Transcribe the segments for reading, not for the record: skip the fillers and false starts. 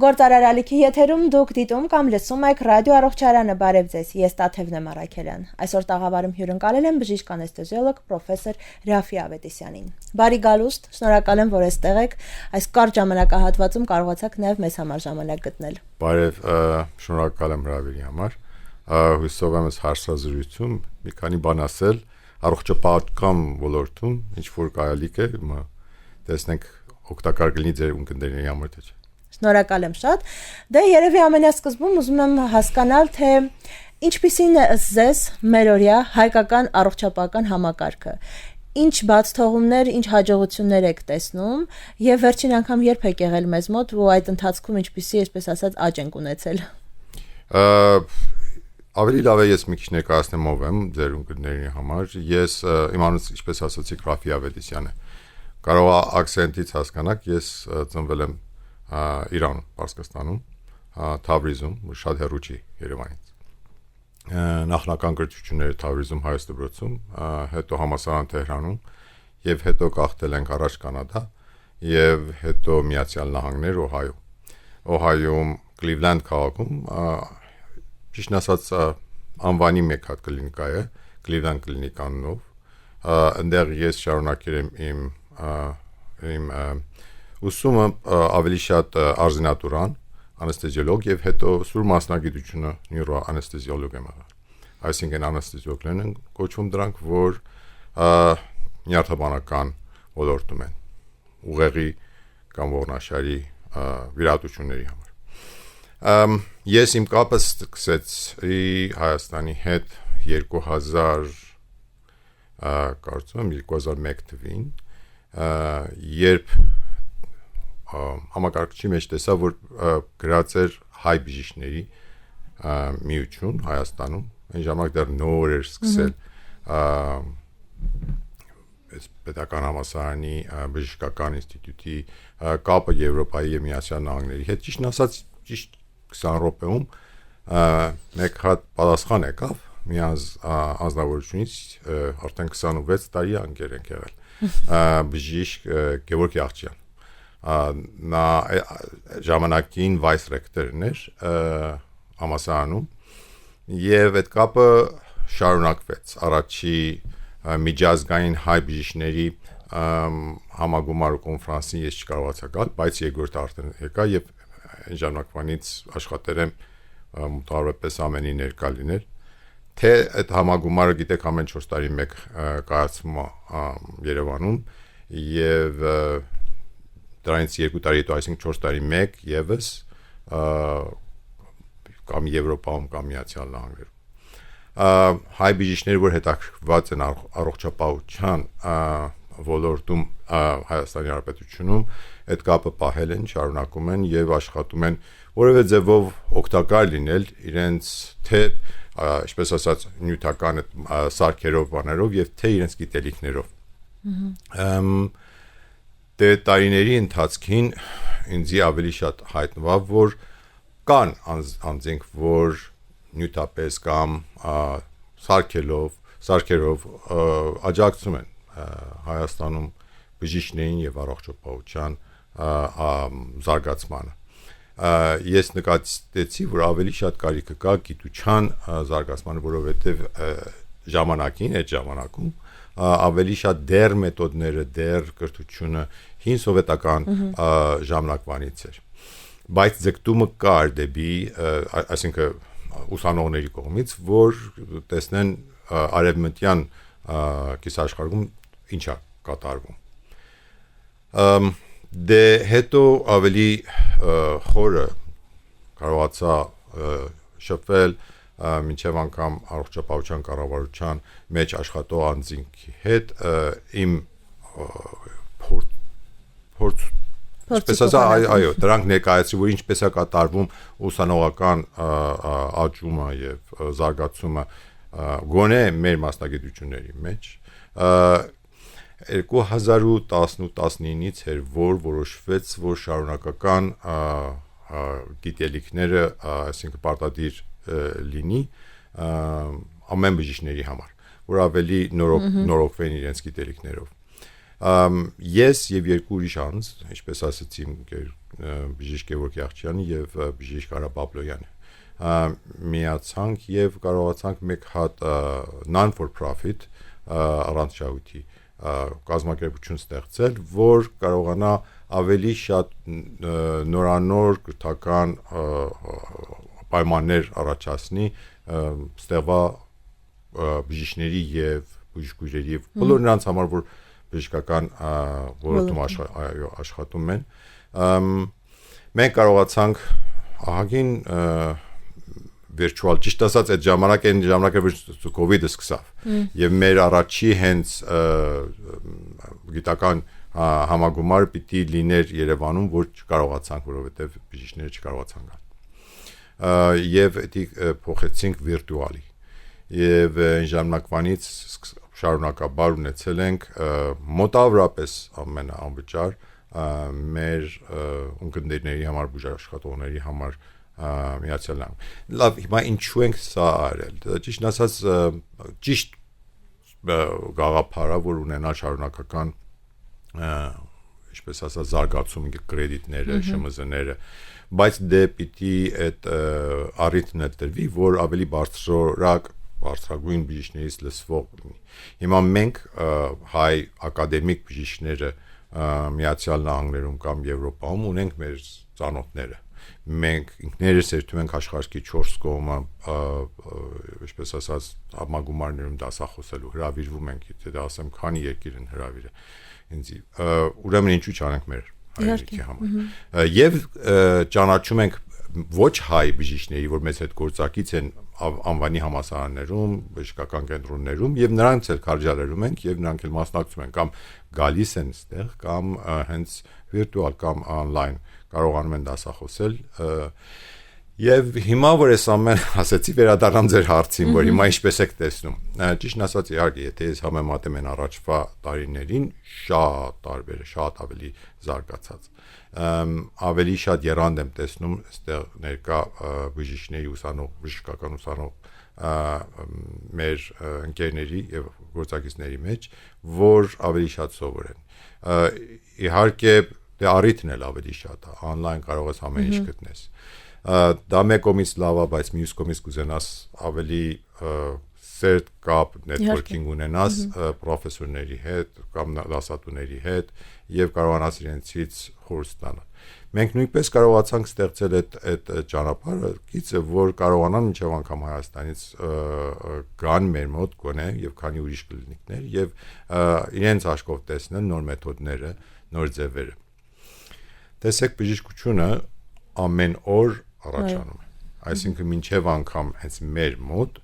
Գործարար ալիքի եթերում դուք դիտում կամ լսում եք ռադիո առողջարանը, բարև ձեզ, ես Տաթևն եմ Արաքելյան։ Այսօր տաղավարում հյուրընկալել եմ բժիշկ անեստեզիոլոգ պրոֆեսոր Ռաֆի Ավետիսյանին։ Բարի գալուստ, շնորհակալ եմ, որ այստեղ եք, այս կարճ ժամանակահատվածում կարողացաք նաև մեզ համար ժամանակ գտնել։ Բարև, շնորհակալ եմ հրավերի համար, հույսով եմ այս հարցազրույցում մի քանի բան ասել առողջապահական ոլորտում, ինչ որ կարելիք է, տեսնենք օգտակար կլինի ձեր ունկնդիրների համար թե չէ։ Շնորհակալ եմ շատ։ Դե երևի ամենասկզբում ուզում եմ հասկանալ, թե ինչպիսին է ըստ ձեզ մերօրյա հայկական առողջապահական համակարգը։ Ինչ բացթողումներ, ինչ հաջողություններ եք տեսնում եւ վերջին անգամ երբ եք եղել մեզ մոտ ու այդ ընթացքում ինչպիսի, այսպես ասած, աճ ենք ունեցել։ Ավելի լավ է ես մի քիչ ներկայացնեմ ով եմ ձեր ունկնդիրների համար։ Ես իմ անունս, ինչպես ասացի, Ռաֆի Ավետիսյան է։ Կարող է ակցենտից հասկանաք, ես ծնվել եմ Իրանում, Պարսկաստանում, Թավրիզում, շատ հեռու չի Երևանից։ Նախնական կրթությունները Թավրիզում, Հայոց դպրոցում, հետո համալսարան Թեհրանում եւ հետո կախտել ենք առաջ Կանադա եւ հետո Միացյալ Նահանգներ, Օհայոում, Կլիվլենդ քաղաքում, ճիշտ ասած անվանի մեկ հատ կլինիկա է, Cleveland Clinic անունով։ Այնտեղ ես շարունակել եմ իմ ուսումը ավելի շատ արզինատուրան, անեստեզիոլոգ եւ հետո սուր մասնագիտությունը նյուրոանեստեզիոլոգ եմ եղել։ Այսինքն անեստեզիոլոգներն են կոչվում դրանք, որ նյարդաբանական ոլորտում են, ուղեղի կամ ողնաշարի վիրահատությունների համար։ Ես իմ կապը սկսեցի Հայաստանի հետ 2001 թվին, երբ համակարգչի մեջ տեսա, որ գրած էր հայ բժիշկների միություն Հայաստանում, այն ժամանակ դեռ նոր էր սկսել պետական համալսարանի բժշկական ինստիտուտի կապը Եվրոպայի եւ Միացյալ Նահանգների հետ, ճիշտ ասած, ճիշտ 20 րոպեում մեկ հատ պատասխան եկավ մի անձնավորությունից, արդեն 26 տարի անգեր ենք եղել, բժիշկ Գևորգ Յաղչյան։ Նա ժամանակին վայս ռեկտորն էր համալսարանում եւ այդ կապը շարունակվեց առաջի միջազգային հայ բժիշկների համագումար ու կոնֆերանսին ես չկարողացա գալ, բայց երկրորդ արդեն եկա եւ այն ժամանակվանից աշխատել եմ մոտավորապես ամենի ներկա լինել, թե այդ համագումարը գիտեք ամեն 4 տարի մեկ կայացվում է Երևանում եւ դրանից 2 տարի հետո, այսինքն 4 տարի մեկ եւս կամ Եվրոպայում կամ Միացյալ Նահանգներում հայ բժիշկներ, որ հետաքրքրված են առողջապահության ոլորտում Հայաստանի Հանրապետությունում, այդ կապը պահել են, շարունակում են եւ աշխատում են որևէ ձևով օգտակար լինել իրենց թե ինչպես ասած նյութական սարքերով բաներով եւ թե իրենց գիտելիքներով։ Դե տարիների ընթացքին ինձ ավելի շատ հայտնվավ, որ կան անձինք, որ նյութապես կամ սարքերով աջակցում են Հայաստանում բժիշկներին եւ առողջապահության զարգացմանը։ Ես նկատեցի, որ ավելի շատ կարիք կա գիտության զարգացմանը, որովհետեւ այդ ժամանակում ավելի շատ դեռ մեթոդները, դեռ կրթությունը հին սովետական ժամանակվանից էր, բայց ձգտումը կար դեպի, այսինքն ուսանողների կողմից, որ տեսնեն արևմտյան կիսաշխարհում ինչ է կատարվում։ Դե հետո ավելի խորը կարողացա շփվել մինչև անգամ առողջապահության կառավարության մեջ աշխատող անձինքի հետ իմ այո, դրանք ներկայացրի, որ ինչպես է կատարվում ուսանողական աճումը եւ զարգացումը գոնե մեր մասնագիտությունների մեջ 2018-19-ից էր, որ որոշվեց, որ շարունակական գիտելիքները, այսինքն պարտադիր լինի ամեն բժիշկների համար, որ ավելի նորոգվեն իրենց գիտելիքներով։ Ես եւ երկու ուրիշ անձ, ինչպես ասացի, բժիշկ Գևորգ Եղչյանի եւ բժիշկ Արա Պապլոյանը, միացանք եւ կարողացանք մեկ հատ non for profit առանց շահույթի կազմակերպություն ստեղծել, որ կարողանա ավելի շատ նորանոր կրթական պայմաններ առաջացնի ստեղծվա բժիշկների եւ բժիշկուհիների եւ բոլոր նրանց համար, որ բժշկական ոլորտում աշխատում են, մենք կարողացանք ահագին virtual, ճիշտ ասած, այդ ժամանակը որ COVID-ը սկսավ եւ մեր առաջի հենց գիտական համագումարը պիտի լիներ Երևանում, որ չկարողացանք, որովհետեւ բժիշկները չկարողացան գալ եւ դա փոխեցինք վիրտուալի եւ այն ժամանակվանից շարունակաբար ունեցել ենք մոտավորապես ամենաանվճար մեր ունկնդիրների համար, բուժաշխատողների համար Միացյալ Նահանգ։ Լավ, հիմա ինչու ենք սա արել։ Ճիշտ ասած, ճիշտ գաղափարը, որ ունենա շարունակական ինչպես ասած զարգացում կրեդիտները, ՇՄԶ-ները, բայց դե պիտի այդ առիթն տրվի, որ ավելի բարձրագույն բժիշկներից լսվող լինի։ Հիմա մենք հայ ակադեմիկ բժիշկները Միացյալ Նահանգներում կամ Եվրոպայում ունենք մեր ծանոթները։ Մենք ինքներս երթում ենք աշխարհի 4 կողմը, ինչպես ասած, համագումարներում դասախոսելու, հրավիրվում ենք, եթե դա ասեմ, քանի երկիր են հրավիրը ինձ։ Ուրեմն ինչու՞ չանենք մեր հայրենիքի համար։ Եվ ճանաչում ենք ոչ հայ բժիշկների, որ մեծ հետ գործակից են անվանի համալսարաններում, բժշկական կենտրոններում, եւ նրանց էլ քարժալերում ենք եւ նրանք էլ մասնակցում են կամ գալիս են այստեղ կամ հենց վիրտուալ կամ on-line կարողանում են դասախոսել եւ հիմա որ ես ամեն ասեցի վերադառնամ ձեր հարցին, որ հիմա ինչպես եք տեսնում, ճիշտ ասած, իհարկե, եթե ես համեմատեմ այն առաջվա տարիներին, շատ տարբեր է, շատ ավելի զարգացած, ավելի շատ եռանդ եմ տեսնում այստեղ ներկա բժիշկների ուսանող, բժշկական ուսանող մեր ընկերների եւ գործակիցների մեջ, որ ավելի շատ սովոր են։ Իհարկե դե առիթն էլ ավելի շատ է, on-line կարող ես ամեն ինչ գտնես։ Դա մեկ կողմից լավ է, բայց մյուս կողմից կուզենաս ավելի սերտ կապ networking ունենաս պրոֆեսորների հետ կամ դասատուների հետ եւ կարողանաս իրենցից խորհուրդ ստանալ։ Մենք նույնպես կարողացանք ստեղծել այդ ճանապարհը, գիծը, որ կարողանան մինչև անգամ Հայաստանից գան մեր մոտ գոնե եւ քանի ուրիշ կլինիկներ եւ իրենց աշխով տեսնեն նոր մեթոդները, նոր ձևերը։ Տեսեք, բժշկությունը ամեն օր առաջանում է։ Այսինքն մինչև անգամ հենց մեր մոտ,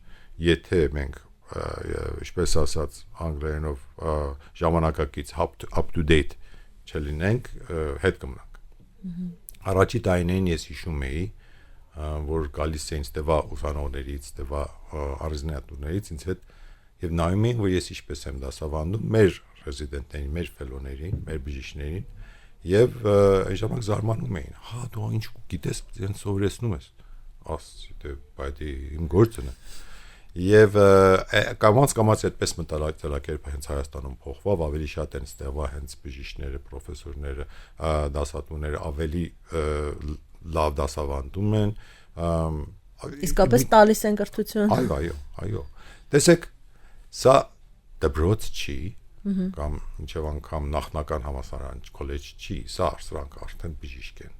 եթե մենք ինչպես ասած անգլերենով ժամանակակից up to date չլինենք, հետ կմնանք։ Առաջի տարիներին ես հիշում էի, որ գալիս էին ստեվա ուսանողներից, ստեվա առիզնատուներից ինձ հետ եւ նայում էին, որ ես ինչպես եմ դասավանդում մեր ռեզիդենտներին, մեր ֆելոներին, մեր բժիշկներին եւ այն ժամանակ զարմանում էին. «Հա, դու ինչ գիտես, դեն սովորեցնում ես»։ Ասի, դե բայց իմ գործն է։ Եվ կամաց այդպես մտածելակերպը հենց Հայաստանում փոխվավ, ավելի շատ են ստեղծվել հենց բժիշկները, պրոֆեսորները, դասատուները ավելի լավ դասավանդում են, իսկապես տալիս են կրթություն։ Այո։ Տեսեք, սա դպրոց չի, կամ ինչեւ անգամ նախնական համալսարան, քոլեջ չի, սա սրանք արդեն բժիշկ են։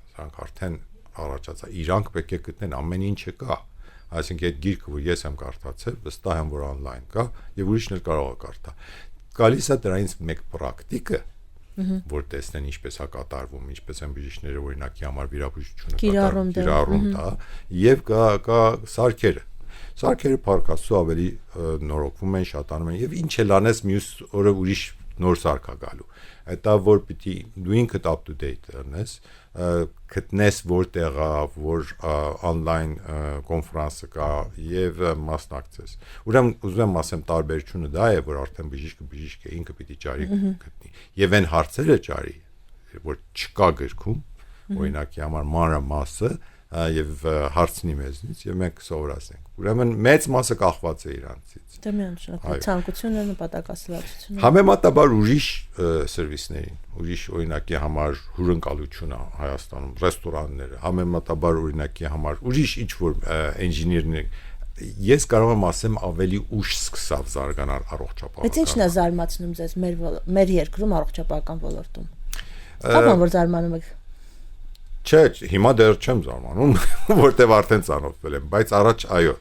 Սրանք արդեն առաջացա, իրանք պետք է գտնեն ամեն ինչը կա։ Այսինքն այդ գիրքը, որ ես եմ կարդացել, վստահ եմ, որ on-line կա եւ ուրիշն էլ կարող է կարդա։ Գալիս է դրանից մեկ պրակտիկը, որ տեսնեն ինչպես է կատարվում, ինչպես են բժիշկները օրինակի համար վիրաբուժությունը կիրառում դա եւ կա սարքերը։ Սարքերը փառքաստու ավելի նորոգվում են, շատանում են եւ ինչ էլ անես մյուս օրը ուրիշ նոր սարք է գալու։ Դա որ պիտի դու ինքդ up to date ըրնես, գտնես որտեղ է, որ on-line կոնֆերանսը կա եւ մասնակցես։ Ուրեմն ուզում եմ ասեմ տարբերությունը դա է, որ արդեն բժիշկ է, ինքը պիտի ճարի գտնի։ Եվ այն հարցերը ճարի, որ չկա գրքում, օրինակի համար մանրամասը, եւ հարցնի մեզնից եւ մենք սովորացնենք։ Ուրեմն մեծ մասը կախված է իրանցից։ Դա միանշանակ ցանկությունը, նպատակասլացությունը։ Համեմատաբար ուրիշ սերվիսներին, ուրիշ օրինակի համար հյուրընկալությունը Հայաստանում, ռեստորանները, համեմատաբար օրինակի համար ուրիշ ինչ-որ ինժեներներ, ես կարող եմ ասեմ ավելի ուշ սկսավ զարգանալ առողջապահական։ Բայց ինչն է զարմացնում ձեզ մեր երկրում առողջապահական ոլորտում։ Կան որ զարմանում եք։ Չէ, հիմա դեռ չեմ զարմանում, որտեվ արդեն ծանոթվել եմ, բայց առաջ այո,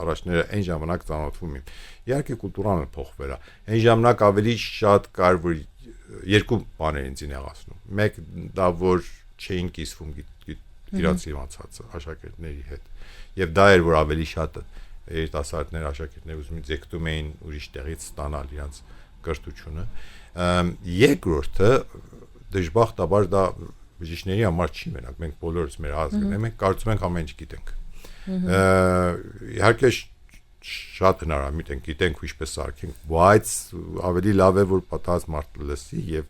առաջները այն ժամանակ ծանոթվում եմ։ Իհարկե կուլտուրան փոխվել է։ Այն ժամանակ ավելի շատ կար որ երկու բաներ ինձ նեղացնում։ Մեկ դա որ չէին կիսվում իրաց իմացածը աշակերտների հետ։ Եվ դա էր որ ավելի շատ երիտասարդներ աշակերտներ ուզում ձգտում էին ուրիշ տեղից ստանալ իրաց կրթությունը։ Երկրորդը դժբախտաբար դա բժիշկների համար չի մենակ, մենք բոլորս մեր ազգն ենք, մենք կարծում ենք ամեն ինչ գիտենք։ Իհարկե շատ հնարամիտ ենք, գիտենք ինչպես սարքենք, բայց ավելի լավ է որ պատահած մարդ լսի եւ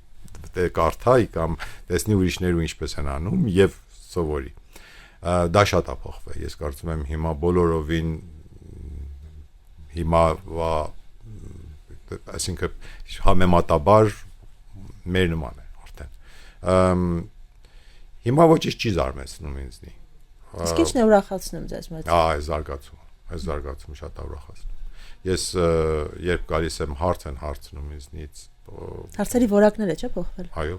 կարդայի կամ տեսնի ուրիշները ինչպես են անում եւ սովորի։ Դա շատ է փոխվել։ Ես կարծում եմ հիմա բոլորովին հիմա այսինքն համեմատաբար մեր նման է արդեն։ Հիմա ոչինչ չի զարմացնում ինձնի։ Իսկ ինչն է ուրախացնում ձեզ մեծ։ Այս զարգացումը շատ է ուրախացնում։ Ես երբ գալիս եմ հարց են հարցնում ինձնից։ Հարցերի որակները չէ փոխվել։ Այո։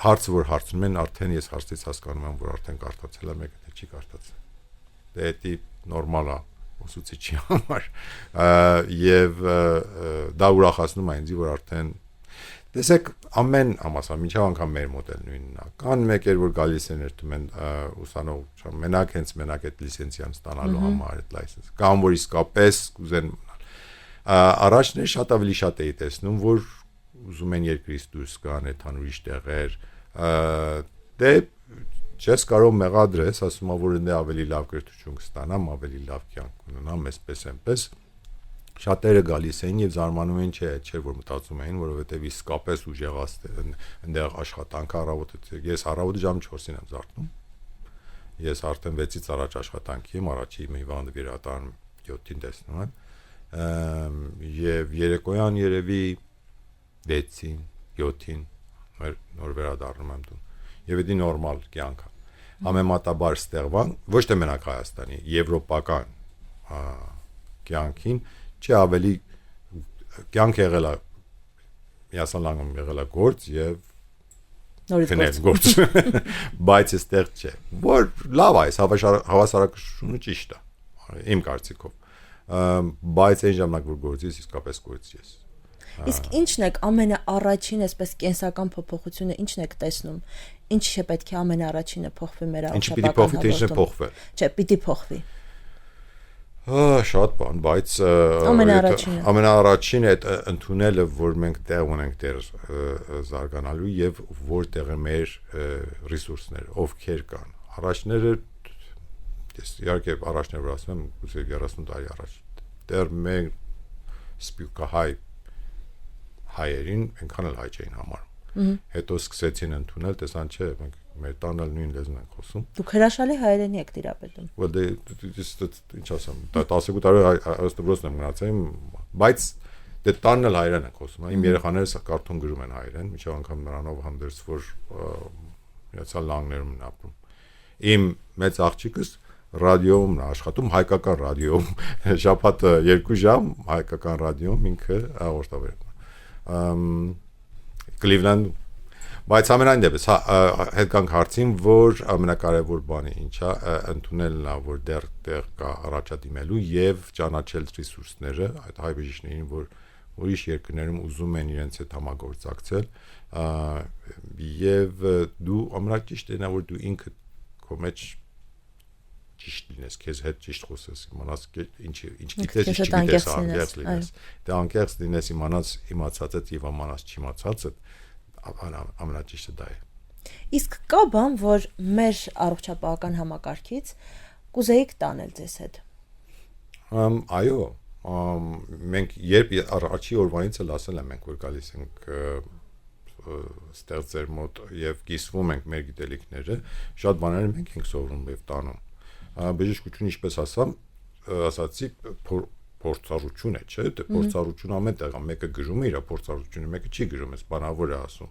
Հարցը որ հարցնում են, արդեն ես հարցից հասկանում եմ, որ արդեն կարդացել եմ, եկել թե չի կարդացել։ Դա նորմալ է ուսուցիչի համար։ Եվ դա ուրախացնում է ինձ, որ արդեն տեսեք ամեն ամասա մինչև անգամ մեր մոդել նույնն է։ Կան մեկեր որ գալիս են երթում են ուսանող մենակ հենց մենակ այդ լիցենզիան ստանալու համար այդ լայսենս։ Կամ որ իսկապես կուզեն մնալ։ Առաջներ շատ ավելի շատ էի տեսնում, որ ուզում են երկրից դուրս գան, այդան ուրիշ տեղեր, դե չես կարող մեղադրես, ասում ա որ ինձ ավելի լավ կրթություն կստանամ, ավելի լավ կյանք ունենամ, այսպես այնպես, շատերը գալիս էին եւ զարմանում էին, չէ, որ մտածում էին, որովհետեւ իսկապես ուժեղած այնտեղ աշխատանքը առավոտը, ես առավոտը ժամ 4-ին եմ զարթնում, ես արդեն 6-ից առաջ աշխատանքի եմ, առաջի իմ հիվանդը վերադառնում 7-ին տեսնում եմ, եւ երեկոյան երևի 6-ին, 7-ին նոր վերադառնում եմ տուն։ Եվ դա նորմալ կյանք է։ Համեմատաբար ստեղվան, ոչ թե մենակ Հայաստանի, եվրոպական կյանքին, չի ավելի կյանք եղել է միասան լանգում եղել է գործ եւ նորից գործ։ Բայց այստեղ չէ։ Որ լավ է, հավասարակշռությունը ճիշտ է։ Իմ կարծիքով։ Բայց այն ժամանակ որ գործից իսկապես գործի ես։ Իսկ ինչն է ամենաառաջին այսպես կենսական փոփոխությունը, ինչն եք տեսնում։ Ինչ է պետք է ամենաառաջինը փոխվի մեր Ինչ պիտի առողջապահական փոխվի, թե ինչն է փոխվել։ Չէ, պիտի փոխվի։ Շատ բան, բայց ամենաառաջինը այդ ընդունելը, որ մենք տեղ ունենք դեր զարգանալու եւ որտեղ է մեր ռեսուրսները, ովքեր կան։ Առաջները ես իհարկե առաջներ որ ասում եմ, գուցե 30 տարի առաջ դեռ մենք սպյուկահայ հայերին այնքան էլ հայ չէին համարում։ Հետո սկսեցին ընդունել, տեսան չէ, մենք մեր տանը նույն լեզուն ենք խոսում։ Դուք հրաշալի հայերենի եք տիրապետում։ Well, ինչ ասեմ, 12 տարի հայաստանոց եմ մնացել, բայց դե տանն էլ հայերեն ենք խոսում։ Իմ երեխաներս կարթուն գրում են հայերեն, միջև անգամ նրանով հանդերձ որ միացյալ նահանգներում են ապրում։ Իմ մեծ աղջիկս ռադիոում է աշխատում, հայկական ռադիոում, շաբաթը 2 ժամ հայկական ռադիոում ինքը հաղորդավար է։ Cleveland բայց ամենայն դեպս հետ կանք հարցին որ ամենակարևոր բանը ինչա ընդունելն է որ դեռ տեղ կա առաջադիմելու եւ ճանաչել ռեսուրսները այդ հայ բժիշկներին որ ուրիշ երկրներում ուզում են իրենց հետ համագործակցել եւ դու ամենաճիշտն է որ դու ինքդ քո մեջ ճիշտ լինես քեզ հետ ճիշտ խոսես իմանաս ինչ գիտես ինչ չգիտես անկեղծ լինես դա անկեղծ լինես իմանաս իմացածդ եւ իմանաս չիմացածդ ամենաճիշտը դա է։ Իսկ կա բան, որ մեր առողջապահական համակարգից կուզեիք տանել ձեզ հետ։ Այո, մենք երբ առաջի օրվանից էլ ասել եմ մենք որ գալիս ենք ստեղծեր մոտ եւ կիսվում ենք մեր գիտելիքները, շատ բաներ մենք ենք սովորում եւ տանում։ Բժշկությունը, ինչպես ասացի, փորձառություն է, չէ՞, դե փորձառություն ամեն տեղ, մեկը գրում է իր փորձառությունը, մեկը չի գրում, էս բանավոր է ասում։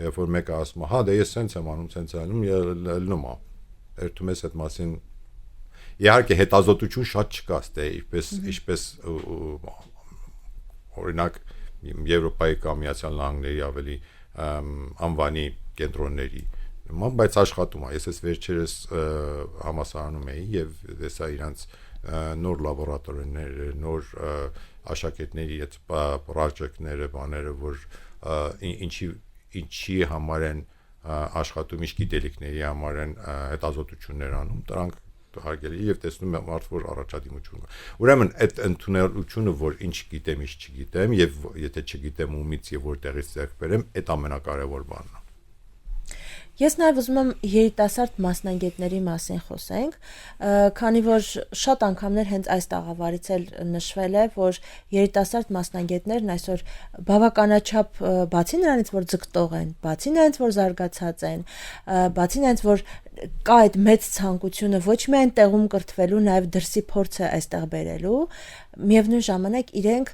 Երբ որ մեկը ասում է, հա, դե ես սենց եմ անում, սենց անում, ելնում է։ Երթում ես այդ մասին իհարկե հետազոտություն շատ չկա, դե ինչպես օրինակ Եվրոպայի կամ Միացյալ Նահանգների ավելի անվանի կենտրոնների նման, բայց աշխատում է։ Ես վերջերս համասարանում էի եւ տեսա իրանց նոր լաբորատորիաներ, նոր աշակերտների այդ պրոջեկտները, բաները, որ ինչի համար են աշխատում, ինչ գիտելիքների համար են հետազոտություններ անում, դրանք հարգելի եւ տեսնում եմ արդ որ առաջադիմություն կա։ Ուրեմն այդ ընդունելությունը, որ ինչ գիտեմ, ինչ չգիտեմ եւ եթե չգիտեմ ումից եւ որտեղից ձեռք բերեմ, այդ ամենակարևոր բանն է։ Ես նաև ուզում եմ երիտասարդ մասնագետների մասին խոսենք, քանի որ շատ անգամներ հենց այս տաղավարից էլ նշվել է, որ երիտասարդ մասնագետներն այսօր բավականաչափ բացի նրանից, որ ձգտող են, բացի նրանից, որ զարգացած են, բացի նրանից, որ կա այդ մեծ ցանկությունը ոչ միայն տեղում կրթվելու, նաև դրսի փորձը այստեղ բերելու, միևնույն ժամանակ իրենք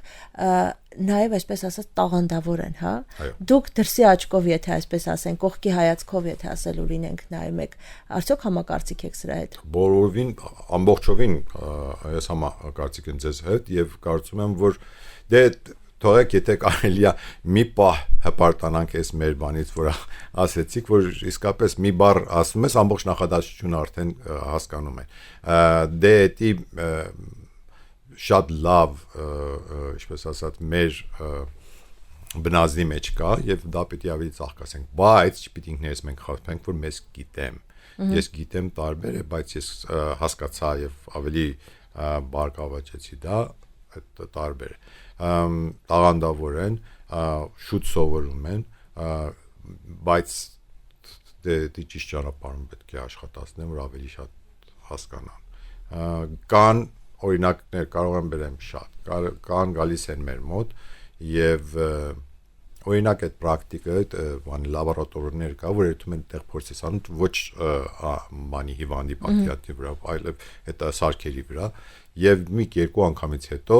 նաև այսպես ասած տաղանդավոր են, հա։ Դուք դրսի աչքով, եթե այսպես ասեն, կողքի հայացքով, եթե ասելու լինենք նայում եք, արդյոք համակարծիք եք սրա հետ։ Բոլորովին, ամբողջովին ես համակարծիք եմ ձեզ հետ եւ կարծում եմ, որ դե թողեք, եթե կարելի է մի պահ հպարտանանք այս մեր բանից, որ ասեցիք, որ իսկապես մի բառ ասում ես, ամբողջ նախադասությունը արդեն հասկանում են։ Դե էտի շատ լավ, ինչպես ասած, մեր բնազդի մեջ կա եւ դա պետք է ավելի ծաղկացենք, բայց չպիտի ինքներս մենք խափենք, որ մեզ գիտեմ։ Ես գիտեմ տարբեր է, բայց ես հասկացա եւ ավելի բարգավաճեցի դա, այդ տարբեր է։ Տաղանդավոր են, շուտ սովորում են, բայց դե ճիշտ ճանապարհում պետք է աշխատացնեն, որ ավելի շատ հասկանան։ Կան օրինակներ, կարող եմ բերեմ շատ, կան գալիս են մեր մոտ եւ օրինակ այդ պրակտիկը, բան լաբորատորիաներ կա, որ երթում են տեղ փորձ անում ոչ բանի հիվանդի պատկերատի վրա, այլ այդ սարքերի վրա եւ մի երկու անգամից հետո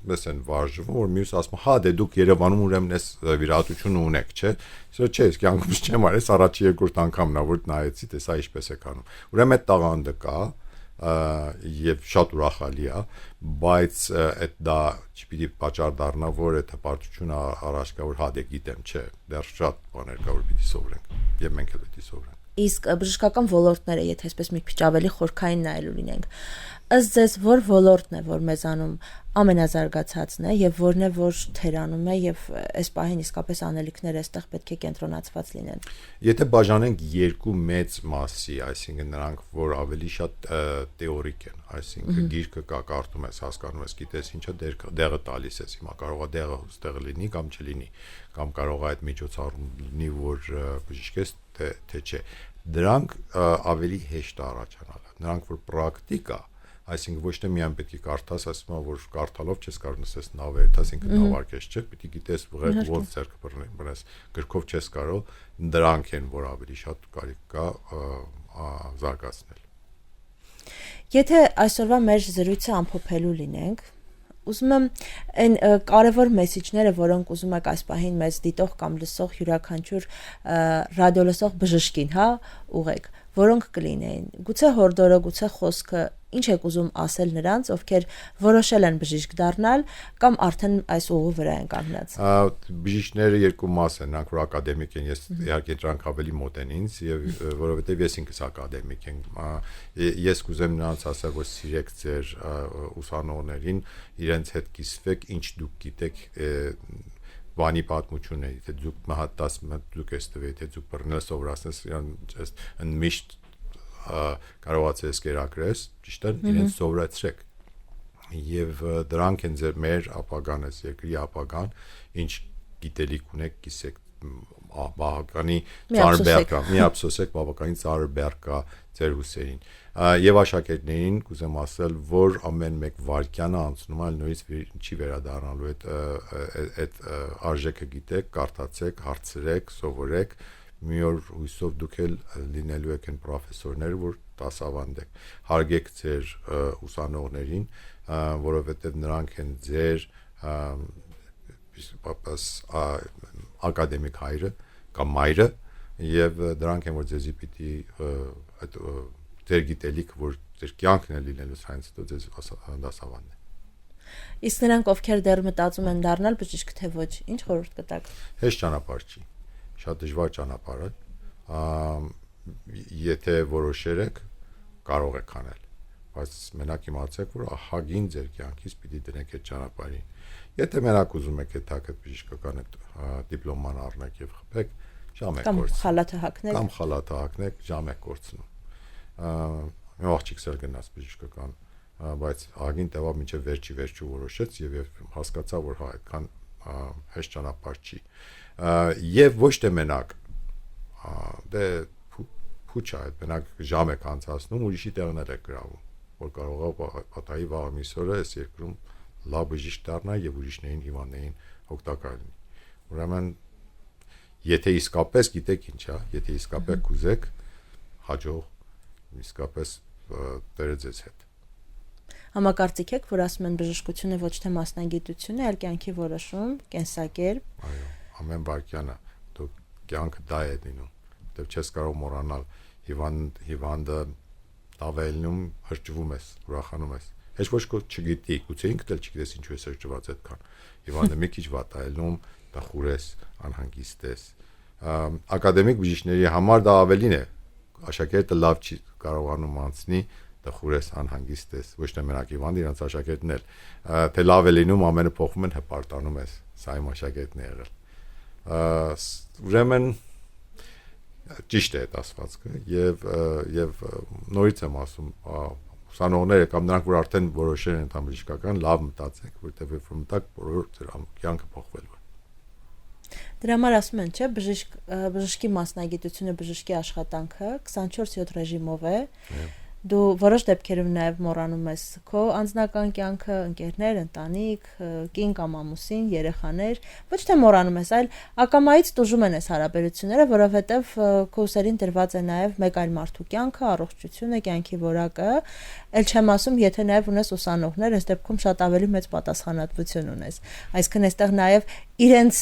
մեզ են վարժվում, որ մյուս ասում, հա, դե դուք Երևանում ուրեմն այս վիրահատությունը ունեք, չէ՞։ Սա չէ, ես կյանքումս չեմ արել, առաջի երկրորդ անգամն է, որ նայեցի, տեսա ինչպես է կանում։ Ուրեմն այդ տաղանդը կա եւ շատ ուրախալի է, բայց այդ դա չպիտի պատճառ դառնա, որ այդ հպարտությունը առաջ գա, որ հա դե գիտեմ, չէ, դեռ շատ բաներ կա, որ պիտի սովորենք եւ մենք էլ պիտի սովորենք։ Իսկ բժշկական ոլորտները, եթե այսպես մի քիչ ավելի խորքային նայելու լինենք, ըստ ձեզ որ ոլորտն է, որ մեզանում ամենազարգացածն է եւ որն է, որ թերանում է եւ այս պահին իսկապես անելիքները այստեղ պետք է կենտրոնացված լինեն։ Եթե բաժանենք երկու մեծ մասի, այսինքն նրանք, որ ավելի շատ թեորիկ են, այսինքն գիրքը կա, կարդում ես, հասկանում ես, գիտես ինչա դեղը տալիս ես, հիմա կարող է դեղը ուստեղ լինի կամ չլինի, կամ կարող է այդ միջոցառում լինի, որ բժիշկես թե չէ։ Դրանք ավելի հեշտ առաջանալ, նրանք որ պրակտիկա, այսինքն ոչ թե միայն պետք է կարդաս, ասում որ կարդալով չես կարող նստես նավեր, այսինքն նավարկես չէ, պետք է գիտես ոնց ձեռք բռնես, գրքով չես կարող, դրանք են, որ ավելի շատ կարիք կա զարգացնել։ Եթե այսօրվա մեր զրույցը ամփոփելու լինենք, ուզում եմ այն կարևոր մեսեջները, որոնք ուզում եք այս պահին մեզ դիտող կամ լսող յուրաքանչյուր ռադիոլսող բժշկին, հա, ուղեք, որոնք կլինեին։ Գուցե հորդորը, գուցե խոսքը, ինչ եք ուզում ասել նրանց, ովքեր որոշել են բժիշկ դառնալ կամ արդեն այս ուղու վրա են կանգնած։ Բժիշկները երկու մաս են, նրանք որ ակադեմիկ են, ես իհարկե դրանք ավելի մոտ են ինձ, եւ որովհետեւ ես ինքս ակադեմիկ եմ, ես կուզեմ նրանց ասել, որ սիրեք ձեր ուսանողներին, իրենց հետ կիսվեք, ինչ դուք գիտեք բանի պատմությունը, եթե դուք մահատաս դուք ես տվեք, եթե դուք բռնել սովորացնես իրենց միշտ կարողացես կերակրես, ճիշտ է, իրենց սովորացրեք։ Եվ դրանք են ձեր մեր ապագան, այս երկրի ապագան, ինչ գիտելիք ունեք, կիսեք բավականի ծանր բեռ կա, մի ափսոսեք բավականին ծանր բեռ կա ձեր հուսերին։ Եվ աշակերտներին կուզեմ ասել, որ ամեն մեկ վայրկյանը անցնում է նույնիսկ չի վերադառնալու այդ արժեքը գիտեք, կարդացեք, հարցրեք, սովորեք, մի օր հույսով դուք էլ լինելու եք այն պրոֆեսորները, որ դասավանդեք, հարգեք ձեր ուսանողներին, որովհետև նրանք են ձեր ակադեմիկ հայրը կամ մայրը, եւ դրանք են որ ձեզի պիտի այդ ձեր գիտելիք, որ ձեր կյանքն է լինելու սրանից հետո ձեզ դասավանդեն։ Իսկ նրանք ովքեր դեռ մտածում են դառնալ բժիշկ թե ոչ, ինչ խորհուրդ կտաք։ Հեշտ ճանապարհ չի, շատ դժվար ճանապարհ է, եթե որոշեր եք, կարող եք անել, բայց մենակ իմացեք, որ ահագին ձեր կյանքից պիտի դնեք այդ ճանապարհին։ Եթե մենակ ուզում եք այդ բժշկական դիպլոման առնեք եւ խփեք, ժամ եք կորցնում։ Կամ խալաթը հագնեք, ժամ եք կորցնում։ Մի աղջիկ սեր գնաց բժշկական, բայց ահագին տևավ մինչև վերջի որոշեց եւ հասկացա, որ հա այդքան հեշտ ճանապարհ չի։ Եվ ոչ թե մենակ, դե փուչ է, մենակ ժամ եք անցածնում, ուրիշի տեղներ եք գրավում, որ կարող է պատահի վաղ միսօրը այս երկրում լավ բժիշկ դառնա եւ ուրիշներին հիվանդներին օգտակար լինի։ Ուրեմն եթե իսկապես գիտեք ինչ է, եթե իսկապես կուզեք, հաջող իսկապես տերը ձեզ հետ։ Համակարծիք եք, որ ասում են բժշկությունը ոչ թե մասնագիտություն է, այլ կյանքի որոշում, կենսակերպ։ Այո, ամեն վայրկյանը դու կյանքը դա է լինում, որտեղ չես կարող մոռանալ հիվանդը լավ է լինում, հրճվում ես, ուրախանում ես։ Heç ոչ ոք չգիտի, գուցե ինքդ էլ չգիտես ինչու ես հրճված այդքան։ Հիվանդը մի քիչ վատ է լինում, տխուր ես, անհանգիստ ես։ Ակադեմիկ բժիշկների համար դա ավելին է։ Աշակերտը լավ չի կարողանում անցնի, տխուր ես, անհանգիստ ես, ոչ թե մենակ հիվանդը, իրանց աշակերտն էլ։ Թե լավ է լինում, ամենը փոխում են, հպարտանում ես, սա իմ աշակերտն է եղել։ Ուրեմն ճիշտ է այդ ասվածքը եւ նորից եմ ասում, ուսանողները կամ նրանք որ արդեն որոշել են բժշկական, լավ մտածեք, որտեղ երբ որ մտաք, բոլոր ձեր կյանքը փոխվելու է։ Դրա համար ասում են, չէ, բժշկի մասնագիտությունը, բժշկի աշխատանքը 24/7 ռեժիմով է։ Դու որոշ դեպքերում նաև մոռանում ես քո անձնական կյանքը, ընկերներ, ընտանիք, կին կամ ամուսին, երեխաներ, ոչ թե մոռանում ես, այլ ակամայից տուժում են այս հարաբերությունները, որովհետև քո ուսերին դրված է նաև մեկ այլ մարդու կյանքը, առողջությունը, կյանքի որակը, ել չեմ ասում, եթե նաև ունես ուսանողներ, այս դեպքում շատ ավելի մեծ պատասխանատվություն ունես։ Այսինքն այստեղ նաև իրենց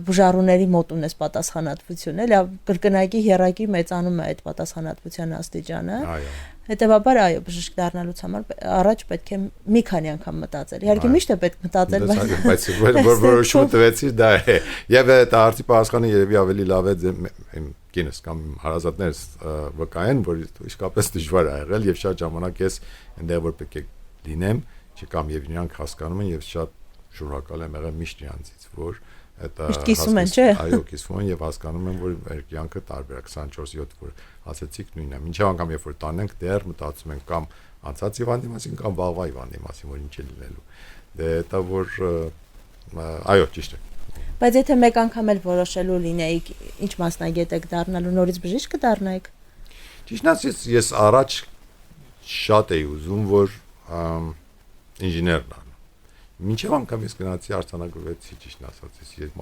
բուժառուների մոտ ունես պատասխանատվություն, էլի կրկնակի հեռակի մեծանում է այդ պատասխանատվության աստիճանը։ Հետևաբար այո, բժիշկ դառնալուց համար առաջ պետք է մի քանի անգամ մտածել։ Իհարկե միշտ է պետք մտածել, բայց որոշումը տվեցի դա է։ Եվ դա արդի պատասխանը երևի ավելի լավ է իմ կինս կամ հարազատներս վկայեն, որ իսկապես դժվար է եղել եւ շատ ժամանակ ես այնտեղ որ պետք է լինեմ, չկամ եւ իրանք հասկանում են եւ շատ շնորհակալ եմ եղել միշտ իրանցից, որ Միշտ կիսում են, չէ՞։ Այո, կիսում են եւ հասկանում են, որ մեր կյանքը տարբեր է 24/7, որ ասացիք նույնն է։ Մինչև անգամ երբ որ տանենք, դեռ մտածում ենք կամ անցած հիվանդի մասին կամ վաղվա հիվանդի մասին, որ ինչ է լինելու։ Դե դա որ այո, ճիշտ է։ Բայց եթե մեկ անգամ էլ որոշելու լինեիք, ինչ մասնագետ եք դառնալու, նորից բժիշկ կդառնայիք։ Ճիշտն ասած, ես առաջ շատ էի ուզում, որ ինժեներ դառնամ։ Մինչև անգամ ես գնացի արձանագրվեցի, ճիշտ ասած, ես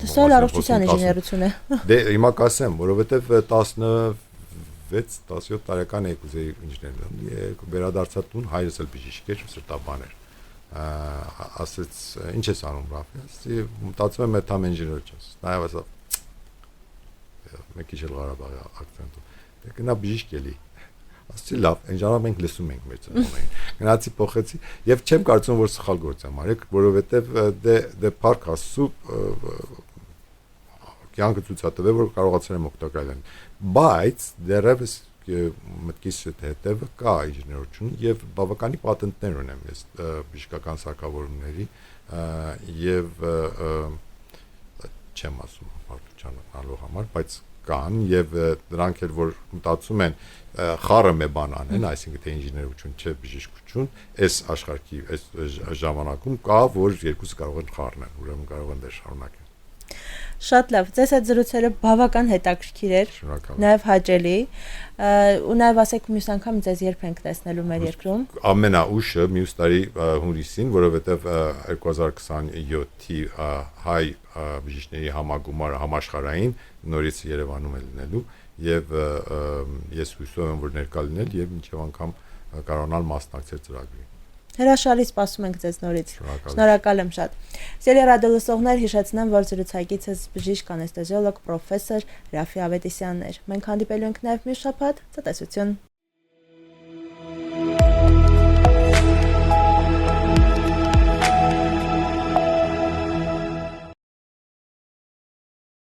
Սա առողջության ինժեներություն է։ Դե հիմա կասեմ, որովհետև 16-17 տարեկան էի կուզեի ինժեներ լինել, վերադարձա տուն, հայրս էլ բժիշկ էր, սրտաբան էր։ Ասեց, ինչ ես անում, Ռաֆի, ասի, մտածում եմ մետամ ինժեներ չես։ Նայավ ասա, մեկ քիչ էլ Ղարաբաղի ակցենտով։ Դե գնա բժիշկ էլի։ Ասեցի լավ, այն ժամանակ մենք լսում ենք մեր ծնողներին։ Գնացի փոխեցի եւ չեմ կարծում որ սխալ գործ եմ արել, որովհետեւ դե Փառք Աստծո կյանքը ցույց է տվել որ կարողացել եմ օգտակար լինել։ Բայց դեռևս մտքիս հետևը կա ինժեներություն եւ բավականի պատենտներ ունեմ ես բժշկական սարքավորումների եւ չեմ ասում բարդության անալու համար, բայց կան եւ դրանք էլ որ մտածում են խառը մի բան անեն, այսինքն թե ինժեներություն չէ բժշկություն, այս աշխարհի այս ժամանակում կա որ երկուսը կարող են խառնել, ուրեմն կարող են դեր շարունակել։ Շատ լավ, ձեզ այդ զրույցերը բավական հետաքրքիր էր, Շնորհակալ եմ։ նաև հաճելի, ու նաև ասեք մյուս անգամ ձեզ երբ ենք տեսնելու մեր երկրում։ Ամենաուշը մյուս տարի հունիսին, որովհետև 2027-ի հայ բժիշկների համագումարը համաշխարհային նորից Երևանում է լինելու եւ ես հույսով եմ, որ ներկա լինել եւ մինչեւ անգամ կարողանալ մասնակցել ծրագրին։ Հրաշալի, սպասում ենք ձեզ նորից։ Շնորհակալ եմ շատ։ Սիրելի ռադիոլսողներ, հիշեցնեմ, որ զրուցակիցս բժիշկ անեստեզիոլոգ պրոֆեսոր Ռաֆի Ավետիսյանն էր։ Մենք հանդիպելու ենք նաև մյուս շաբաթ։ Ցտեսություն։